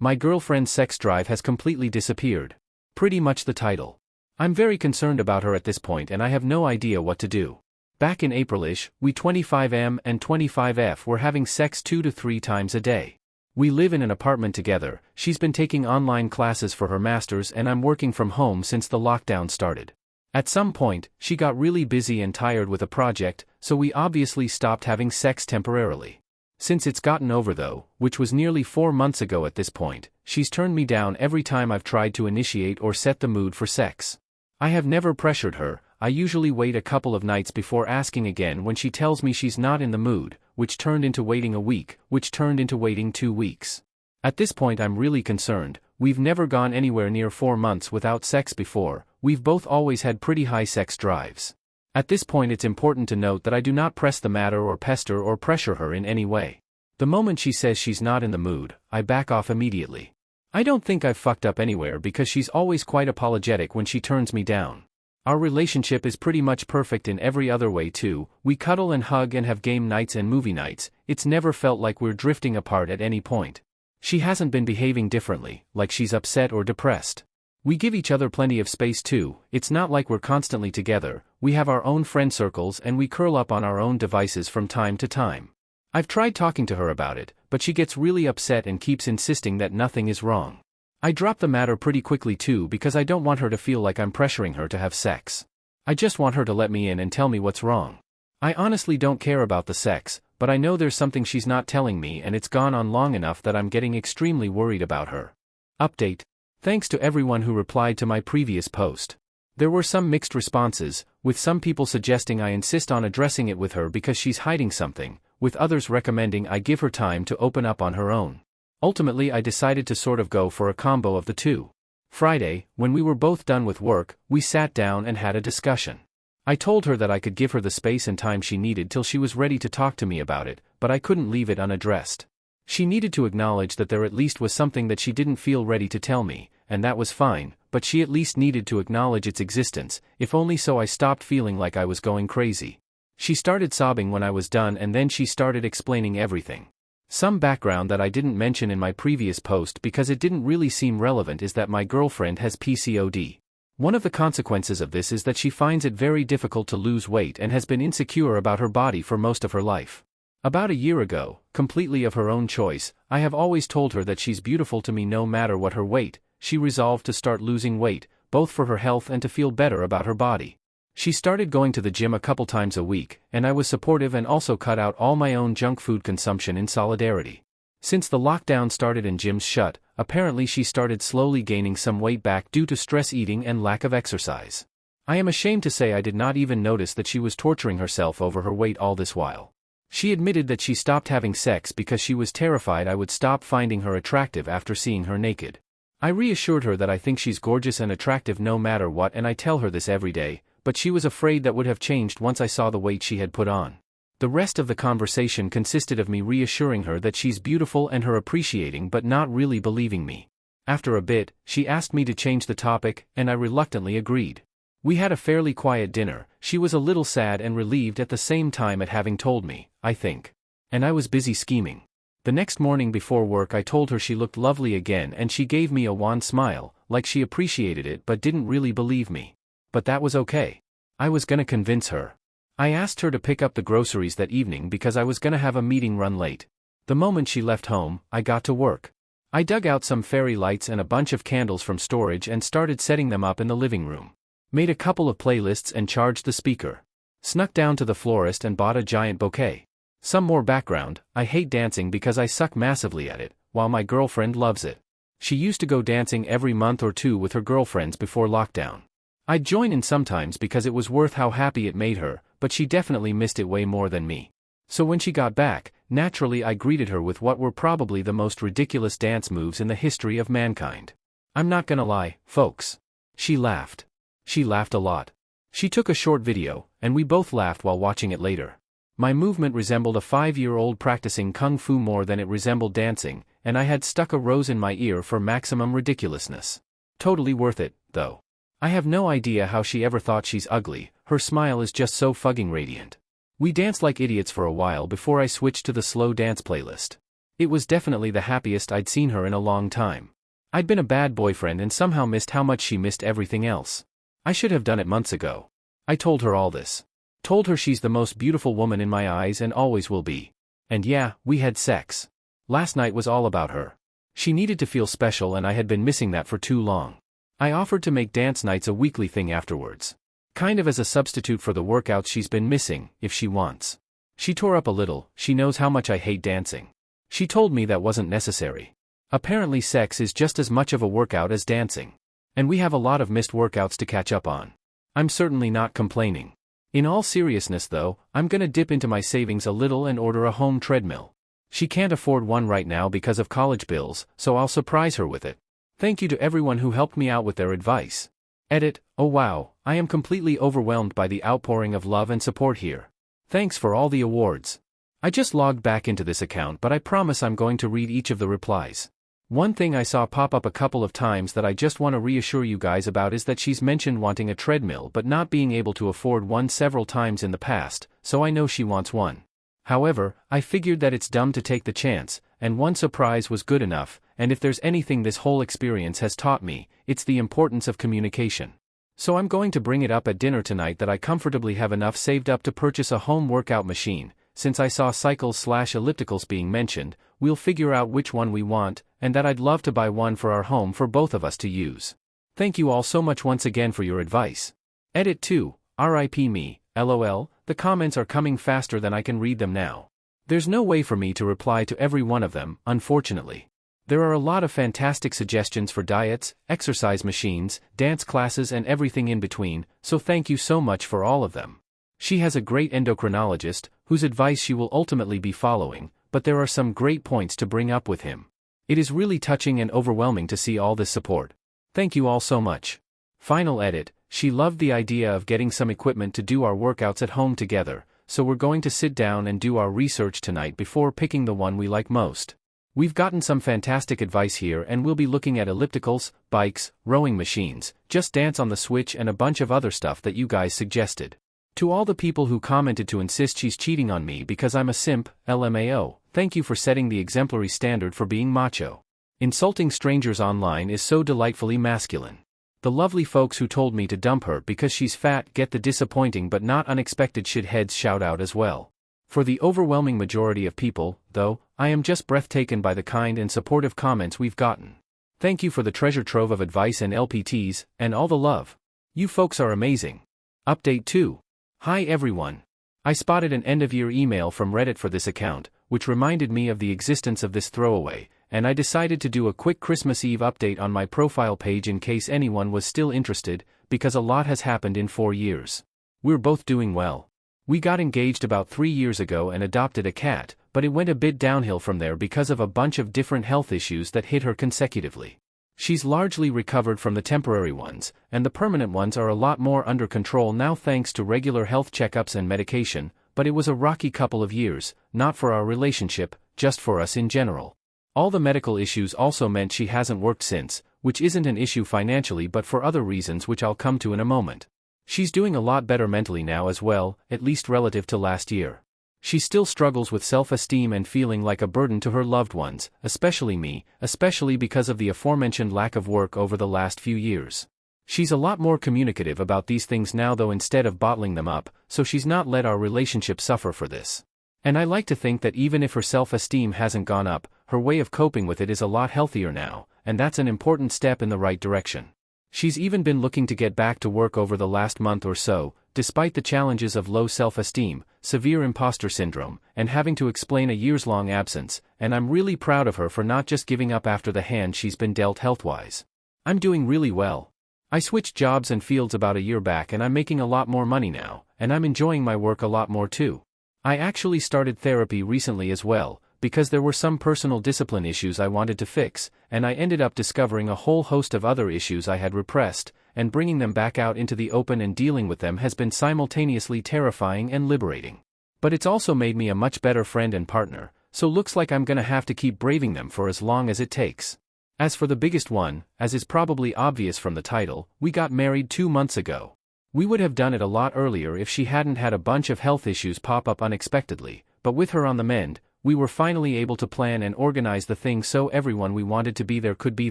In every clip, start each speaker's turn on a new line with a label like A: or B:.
A: My girlfriend's sex drive has completely disappeared. Pretty much the title. I'm very concerned about her at this point and I have no idea what to do. Back in April-ish, we 25M and 25F were having sex 2 to 3 times a day. We live in an apartment together, she's been taking online classes for her master's and I'm working from home since the lockdown started. At some point, she got really busy and tired with a project, so we obviously stopped having sex temporarily. Since it's gotten over though, which was nearly 4 months ago at this point, she's turned me down every time I've tried to initiate or set the mood for sex. I have never pressured her, I usually wait a couple of nights before asking again when she tells me she's not in the mood, which turned into waiting a week, which turned into waiting 2 weeks. At this point I'm really concerned, we've never gone anywhere near 4 months without sex before, we've both always had pretty high sex drives. At this point it's important to note that I do not press the matter or pester or pressure her in any way. The moment she says she's not in the mood, I back off immediately. I don't think I've fucked up anywhere because she's always quite apologetic when she turns me down. Our relationship is pretty much perfect in every other way too, we cuddle and hug and have game nights and movie nights, it's never felt like we're drifting apart at any point. She hasn't been behaving differently, like she's upset or depressed. We give each other plenty of space too, it's not like we're constantly together, we have our own friend circles and we curl up on our own devices from time to time. I've tried talking to her about it, but she gets really upset and keeps insisting that nothing is wrong. I drop the matter pretty quickly too because I don't want her to feel like I'm pressuring her to have sex. I just want her to let me in and tell me what's wrong. I honestly don't care about the sex, but I know there's something she's not telling me and it's gone on long enough that I'm getting extremely worried about her. Update. Thanks to everyone who replied to my previous post. There were some mixed responses, with some people suggesting I insist on addressing it with her because she's hiding something, with others recommending I give her time to open up on her own. Ultimately I decided to sort of go for a combo of the two. Friday, when we were both done with work, we sat down and had a discussion. I told her that I could give her the space and time she needed till she was ready to talk to me about it, but I couldn't leave it unaddressed. She needed to acknowledge that there at least was something that she didn't feel ready to tell me, and that was fine, but she at least needed to acknowledge its existence, if only so I stopped feeling like I was going crazy. She started sobbing when I was done and then she started explaining everything. Some background that I didn't mention in my previous post because it didn't really seem relevant is that my girlfriend has PCOD. One of the consequences of this is that she finds it very difficult to lose weight and has been insecure about her body for most of her life. About a year ago, completely of her own choice, I have always told her that she's beautiful to me no matter what her weight. She resolved to start losing weight, both for her health and to feel better about her body. She started going to the gym a couple times a week, and I was supportive and also cut out all my own junk food consumption in solidarity. Since the lockdown started and gyms shut, apparently she started slowly gaining some weight back due to stress eating and lack of exercise. I am ashamed to say I did not even notice that she was torturing herself over her weight all this while. She admitted that she stopped having sex because she was terrified I would stop finding her attractive after seeing her naked. I reassured her that I think she's gorgeous and attractive no matter what, and I tell her this every day, but she was afraid that would have changed once I saw the weight she had put on. The rest of the conversation consisted of me reassuring her that she's beautiful and her appreciating but not really believing me. After a bit, she asked me to change the topic, and I reluctantly agreed. We had a fairly quiet dinner. She was a little sad and relieved at the same time at having told me, I think. And I was busy scheming. The next morning before work I told her she looked lovely again and she gave me a wan smile, like she appreciated it but didn't really believe me. But that was okay. I was gonna convince her. I asked her to pick up the groceries that evening because I was gonna have a meeting run late. The moment she left home, I got to work. I dug out some fairy lights and a bunch of candles from storage and started setting them up in the living room. Made a couple of playlists and charged the speaker. Snuck down to the florist and bought a giant bouquet. Some more background, I hate dancing because I suck massively at it, while my girlfriend loves it. She used to go dancing every month or two with her girlfriends before lockdown. I'd join in sometimes because it was worth how happy it made her, but she definitely missed it way more than me. So when she got back, naturally I greeted her with what were probably the most ridiculous dance moves in the history of mankind. I'm not gonna lie, folks. She laughed. She laughed a lot. She took a short video, and we both laughed while watching it later. My movement resembled a 5-year-old practicing kung fu more than it resembled dancing, and I had stuck a rose in my ear for maximum ridiculousness. Totally worth it, though. I have no idea how she ever thought she's ugly, her smile is just so fucking radiant. We danced like idiots for a while before I switched to the slow dance playlist. It was definitely the happiest I'd seen her in a long time. I'd been a bad boyfriend and somehow missed how much she missed everything else. I should have done it months ago. I told her all this. Told her she's the most beautiful woman in my eyes and always will be. And yeah, we had sex. Last night was all about her. She needed to feel special and I had been missing that for too long. I offered to make dance nights a weekly thing afterwards. Kind of as a substitute for the workouts she's been missing, if she wants. She tore up a little, she knows how much I hate dancing. She told me that wasn't necessary. Apparently sex is just as much of a workout as dancing. And we have a lot of missed workouts to catch up on. I'm certainly not complaining. In all seriousness though, I'm gonna dip into my savings a little and order a home treadmill. She can't afford one right now because of college bills, so I'll surprise her with it. Thank you to everyone who helped me out with their advice. Edit, oh wow, I am completely overwhelmed by the outpouring of love and support here. Thanks for all the awards. I just logged back into this account but I promise I'm going to read each of the replies. One thing I saw pop up a couple of times that I just want to reassure you guys about is that she's mentioned wanting a treadmill but not being able to afford one several times in the past, so I know she wants one. However, I figured that it's dumb to take the chance, and one surprise was good enough, and if there's anything this whole experience has taught me, it's the importance of communication. So I'm going to bring it up at dinner tonight that I comfortably have enough saved up to purchase a home workout machine. Since I saw cycles/ellipticals being mentioned, we'll figure out which one we want, and that I'd love to buy one for our home for both of us to use. Thank you all so much once again for your advice. Edit 2, RIP me, LOL, the comments are coming faster than I can read them now. There's no way for me to reply to every one of them, unfortunately. There are a lot of fantastic suggestions for diets, exercise machines, dance classes and everything in between, so thank you so much for all of them. She has a great endocrinologist, whose advice she will ultimately be following, but there are some great points to bring up with him. It is really touching and overwhelming to see all this support. Thank you all so much. Final edit, she loved the idea of getting some equipment to do our workouts at home together, so we're going to sit down and do our research tonight before picking the one we like most. We've gotten some fantastic advice here and we'll be looking at ellipticals, bikes, rowing machines, Just Dance on the Switch and a bunch of other stuff that you guys suggested. To all the people who commented to insist she's cheating on me because I'm a simp, LMAO, thank you for setting the exemplary standard for being macho. Insulting strangers online is so delightfully masculine. The lovely folks who told me to dump her because she's fat get the disappointing but not unexpected shitheads shout out as well. For the overwhelming majority of people, though, I am just breathtaken by the kind and supportive comments we've gotten. Thank you for the treasure trove of advice and LPTs, and all the love. You folks are amazing. Update 2. Hi everyone. I spotted an end-of-year email from Reddit for this account, which reminded me of the existence of this throwaway, and I decided to do a quick Christmas Eve update on my profile page in case anyone was still interested, because a lot has happened in 4 years. We're both doing well. We got engaged about 3 years ago and adopted a cat, but it went a bit downhill from there because of a bunch of different health issues that hit her consecutively. She's largely recovered from the temporary ones, and the permanent ones are a lot more under control now thanks to regular health checkups and medication, but it was a rocky couple of years, not for our relationship, just for us in general. All the medical issues also meant she hasn't worked since, which isn't an issue financially but for other reasons which I'll come to in a moment. She's doing a lot better mentally now as well, at least relative to last year. She still struggles with self-esteem and feeling like a burden to her loved ones, especially me, especially because of the aforementioned lack of work over the last few years. She's a lot more communicative about these things now though instead of bottling them up, so she's not let our relationship suffer for this. And I like to think that even if her self-esteem hasn't gone up, her way of coping with it is a lot healthier now, and that's an important step in the right direction. She's even been looking to get back to work over the last month or so, despite the challenges of low self-esteem, severe imposter syndrome, and having to explain a years-long absence, and I'm really proud of her for not just giving up after the hand she's been dealt health-wise. I'm doing really well. I switched jobs and fields about a year back and I'm making a lot more money now, and I'm enjoying my work a lot more too. I actually started therapy recently as well, because there were some personal discipline issues I wanted to fix, and I ended up discovering a whole host of other issues I had repressed, and bringing them back out into the open and dealing with them has been simultaneously terrifying and liberating. But it's also made me a much better friend and partner, so looks like I'm gonna have to keep braving them for as long as it takes. As for the biggest one, as is probably obvious from the title, we got married 2 months ago. We would have done it a lot earlier if she hadn't had a bunch of health issues pop up unexpectedly, but with her on the mend, we were finally able to plan and organize the thing so everyone we wanted to be there could be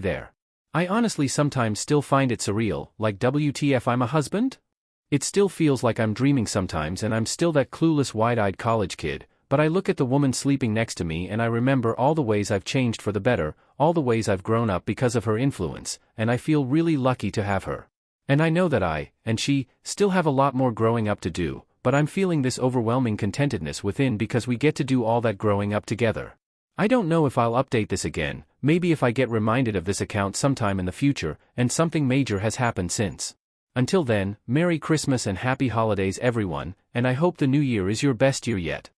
A: there. I honestly sometimes still find it surreal, like WTF I'm a husband? It still feels like I'm dreaming sometimes and I'm still that clueless wide-eyed college kid, but I look at the woman sleeping next to me and I remember all the ways I've changed for the better, all the ways I've grown up because of her influence, and I feel really lucky to have her. And I know that I, and she, still have a lot more growing up to do, but I'm feeling this overwhelming contentedness within because we get to do all that growing up together. I don't know if I'll update this again, maybe if I get reminded of this account sometime in the future, and something major has happened since. Until then, Merry Christmas and Happy Holidays everyone, and I hope the new year is your best year yet.